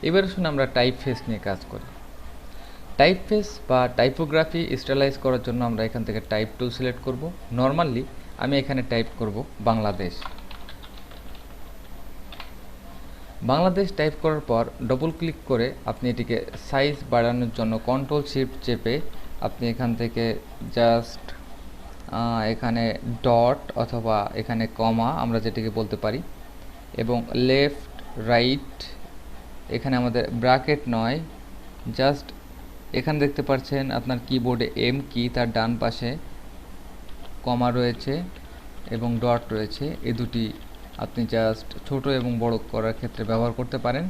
এবার শুনে আমরা টাইপফেস নিয়ে কাজ করি। টাইপফেস বা টাইপোগ্রাফি স্টাইলাইজ করার জন্য আমরা এখান থেকে টাইপ টুল সিলেক্ট করব। নর্মালি আমি এখানে টাইপ করব বাংলাদেশ। বাংলাদেশ টাইপ করার পর ডবল ক্লিক করে আপনি এটিকে সাইজ বাড়ানোর জন্য কন্ট্রোল শিফট চেপে আপনি এখান থেকে জাস্ট এখানে ডট অথবা এখানে কমা আমরা যেটিকে বলতে পারি, এবং লেফট রাইট এখানে আমাদের ব্র্যাকেট নয়, জাস্ট এখানে দেখতে পাচ্ছেন আপনার কিবোর্ডে এম কি, তার ডান পাশে কমা রয়েছে এবং ডট রয়েছে। এই দুটি আপনি জাস্ট ছোট এবং বড় করার ক্ষেত্রে ব্যবহার করতে পারেন।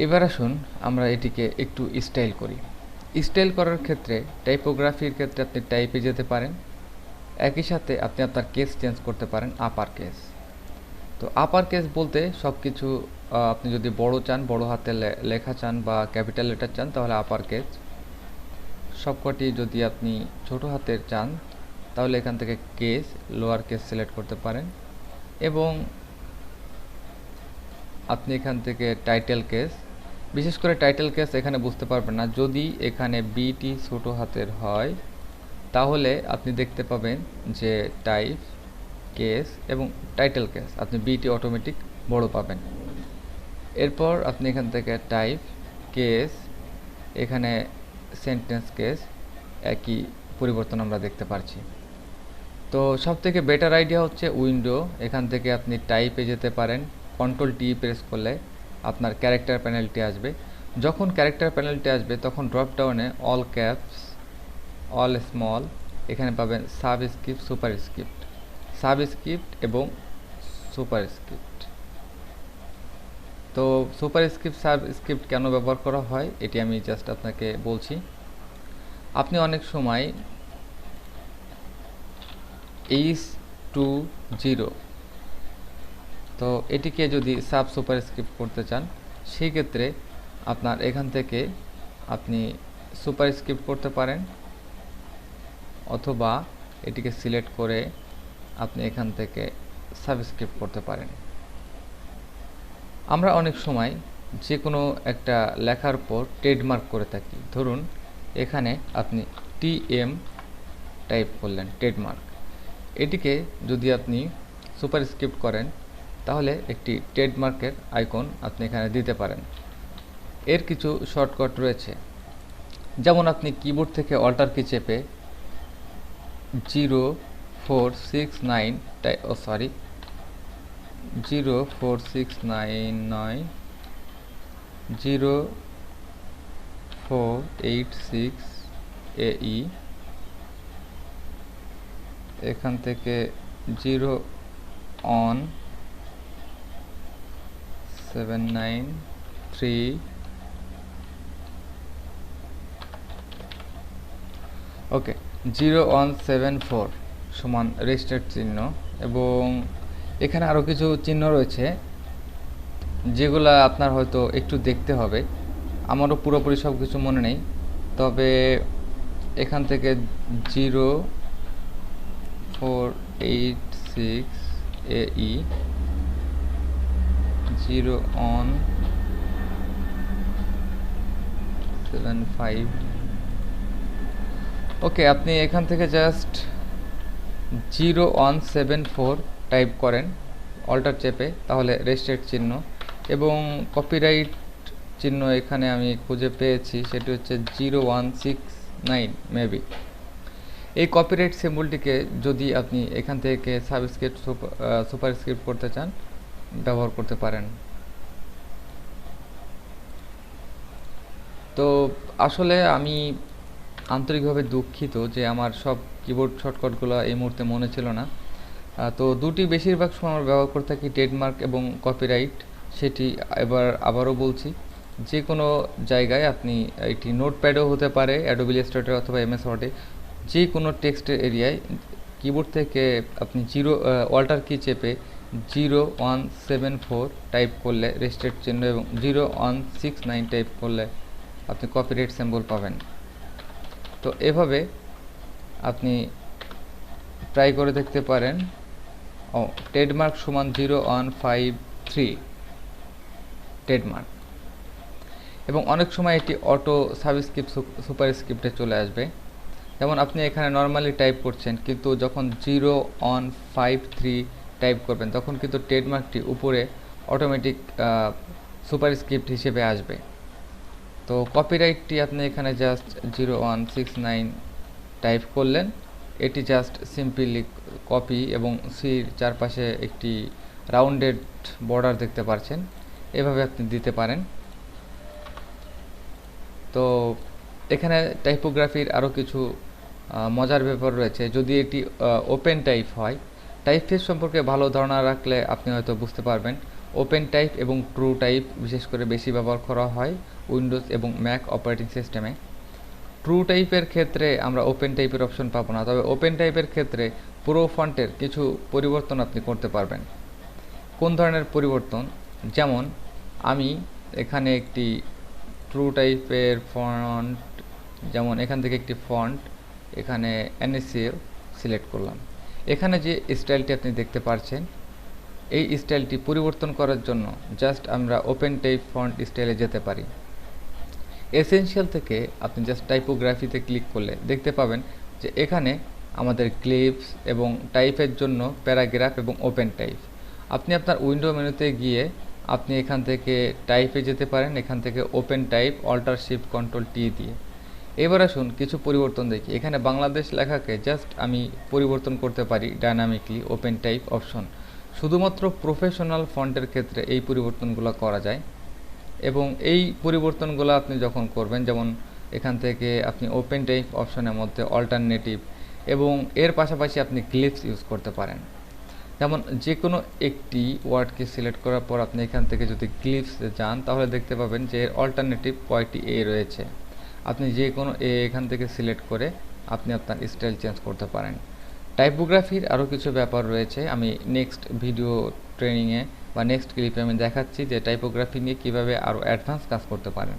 এবার আসুন আমরা এটিকে একটু স্টাইল করি। স্টাইল করার ক্ষেত্রে টাইপোগ্রাফির ক্ষেত্রে আপনি টাইপে যেতে পারেন, একই সাথে আপনি আপনার কেস চেঞ্জ করতে পারেন আপার কেস। তো আপার কেস বলতে সব কিছু আপনি যদি বড় চান, বড় হাতে লেখা চান বা ক্যাপিটাল লেটার চান তাহলে আপার কেস, সবকটি যদি আপনি ছোট হাতের চান তাহলে এখান থেকে কেস লোয়ার কেস সিলেক্ট করতে পারেন, এবং আপনি এখান থেকে টাইটেল কেস, বিশেষ করে টাইটেল কেস এখানে বুঝতে পারবেন না, যদি এখানে বিটি ছোট হাতের হয় তাহলে আপনি দেখতে পাবেন যে টাইপ কেস এবং টাইটেল কেস আপনি বিটি অটোমেটিক বড় পাবেন। এরপর আপনি এখান থেকে টাইপ কেস, এখানে সেন্টেন্স কেস, একই পরিবর্তন আমরা দেখতে পাচ্ছি। তো সবথেকে বেটার আইডিয়া হচ্ছে উইন্ডো, এখান থেকে আপনি টাইপে যেতে পারেন, কন্ট্রোল টি প্রেস করলে আপনার ক্যারেক্টার প্যানেলটি আসবে। যখন ক্যারেক্টার প্যানেলটি আসবে তখন ড্রপ ডাউনে অল ক্যাপস, অল স্মল, এখানে পাবেন সাবস্ক্রিপ্ট, সুপারস্ক্রিপ্ট, সাবস্ক্রিপ্ট এবং সুপারস্ক্রিপ্ট। তো সুপারস্ক্রিপ্ট সাবস্ক্রিপ্ট কেন ব্যবহার করা হয় এটি আমি জাস্ট আপনাকে বলছি। আপনি অনেক সময় H20 তো এটিকে যদি সাব সুপারস্ক্রিপ্ট করতে চান সেই ক্ষেত্রে আপনার এখান থেকে আপনি সুপারস্ক্রিপ্ট করতে পারেন, অথবা এটিকে সিলেক্ট করে আপনি এখান থেকে সাবস্ক্রিপ্ট করতে পারেন। আমরা অনেক সময় যে কোনো একটা লেখার পর ট্রেডমার্ক করে থাকি, ধরুন এখানে আপনি TM টাইপ করলেন, ট্রেডমার্ক। এটিকে যদি আপনি সুপারস্ক্রিপ্ট করেন তাহলে একটি ট্রেডমার্কের আইকন আপনি এখানে দিতে পারেন। এর কিছু শর্টকাট রয়েছে, যেমন আপনি কিবোর্ড থেকে অল্টার কি চেপে 0469 0486 AE, এখান থেকে 01793, ওকে 0174 সমান রেজিস্টার্ড চিহ্ন, এবং এখানে আরও কিছু চিহ্ন রয়েছে যেগুলো আপনার হয়তো একটু দেখতে হবে, আমারও পুরোপুরি সব কিছু মনে নেই। তবে এখান থেকে 0486 AE, 0175, ওকে আপনি এখান থেকে জাস্ট 0174 টাইপ করেন অল্টার চেপে, তাহলে রেজিস্টার্ড চিহ্ন, এবং কপিরাইট চিহ্ন এখানে আমি খুঁজে পেয়েছি, সেটি হচ্ছে 0169 মেবি। এই কপিরাইট সিম্বলটিকে যদি আপনি এখান থেকে সাবস্ক্রিপ্ট সুপারস্ক্রিপ্ট করতে চান ব্যবহার করতে পারেন। তো আসলে আমি আন্তরিকভাবে দুঃখিত যে আমার সব কিবোর্ড শর্টকাটগুলো এই মুহূর্তে মনে ছিল না। তো দুটি বেশিরভাগ সময় আমরা ব্যবহার করে থাকি, ট্রেডমার্ক এবং কপিরাইট। সেটি আবারও বলছি, যে কোনো জায়গায় আপনি এটি নোটপ্যাডও হতে পারে, অ্যাডোবি ইলাস্ট্রেটর অথবা MS ওয়ার্ডে, যে কোনো টেক্সটের এরিয়ায় কিবোর্ড থেকে আপনি অল্টার কি চেপে 0174 টাইপ করলে রেজিস্টার্ড চিহ্ন এবং 0169 টাইপ করলে আপনি কপিরাইট সিম্বল পাবেন। তো এভাবে আপনি ট্রাই করে দেখতে পারেন। ট্রেডমার্ক সমান 0153 ট্রেডমার্ক। এবং অনেক সময় এটি অটো সাবস্ক্রিপ্ট সুপারস্ক্রিপ্টে চলে আসবে। যেমন আপনি এখানে নর্মালি টাইপ করছেন, কিন্তু যখন 0153 টাইপ করবেন তখন কিন্তু ট্রেডমার্কটি উপরে অটোমেটিক সুপারস্ক্রিপ্ট হিসেবে আসবে। তো কপিরাইটটি আপনি এখানে জাস্ট 0169 টাইপ করলেন, এটি জাস্ট সিম্পলি কপি, এবং সির চারপাশে একটি রাউন্ডেড বর্ডার দেখতে পাচ্ছেন, এভাবে আপনি দিতে পারেন। তো এখানে টাইপোগ্রাফির আরও কিছু মজার ব্যাপার রয়েছে। যদি এটি ওপেন টাইপ হয়, টাইপফেস সম্পর্কে ভালো ধারণা রাখলে আপনি হয়তো বুঝতে পারবেন। ওপেন টাইপ এবং ট্রু টাইপ বিশেষ করে বেশি ব্যবহার করা হয় উইন্ডোজ এবং ম্যাক অপারেটিং সিস্টেমে। ট্রু টাইপের ক্ষেত্রে আমরা ওপেন টাইপের অপশন পাবো না, তবে ওপেন টাইপের ক্ষেত্রে পুরো ফন্টের কিছু পরিবর্তন আপনি করতে পারবেন। কোন ধরনের পরিবর্তন? যেমন আমি এখানে একটি ট্রু টাইপের ফন্ট, যেমন এখান থেকে একটি ফন্ট, এখানে NaCl সিলেক্ট করলাম। এখানে যে স্টাইলটি আপনি দেখতে পাচ্ছেন, এই স্টাইলটি পরিবর্তন করার জন্য জাস্ট আমরা ওপেন টাইপ ফন্ট স্টাইলে যেতে পারি। এসেনশিয়াল থেকে আপনি জাস্ট টাইপোগ্রাফিতে ক্লিক করলে দেখতে পাবেন যে এখানে আমাদের ক্লিপস এবং টাইপের জন্য প্যারাগ্রাফ এবং ওপেন টাইপ। আপনি আপনার উইন্ডো মেনুতে গিয়ে আপনি এখান থেকে টাইপে যেতে পারেন, এখান থেকে open type alter shift control T দিয়ে। এবার আসুন কিছু পরিবর্তন দেখি। এখানে বাংলাদেশ লেখাকে জাস্ট আমি পরিবর্তন করতে পারি ডায়নামিকলি ওপেন টাইপ অপশন। শুধুমাত্র প্রফেশনাল ফন্টের ক্ষেত্রে এই পরিবর্তনগুলো করা যায়, এবং এই পরিবর্তনগুলো আপনি যখন করবেন, যেমন এখান থেকে আপনি ওপেন টাইপ অপশনের মধ্যে অল্টারনেটিভ এবং এর পাশাপাশি আপনি ক্লিপস ইউজ করতে পারেন। যেমন যে কোনো একটি ওয়ার্ডকে সিলেক্ট করার পর আপনি এখান থেকে যদি ক্লিপসে যান তাহলে দেখতে পাবেন যে এর অল্টারনেটিভ কয়টি এ রয়েছে। আপনি যে কোনো এখান থেকে সিলেক্ট করে আপনি আপনার স্টাইল চেঞ্জ করতে পারেন। টাইপোগ্রাফির আরও কিছু ব্যাপার রয়েছে, আমি নেক্সট ভিডিও ট্রেনিংয়ে বা নেক্সট ক্লিপে আমি দেখাচ্ছি যে টাইপোগ্রাফি নিয়ে কীভাবে আরও অ্যাডভান্স কাজ করতে পারেন।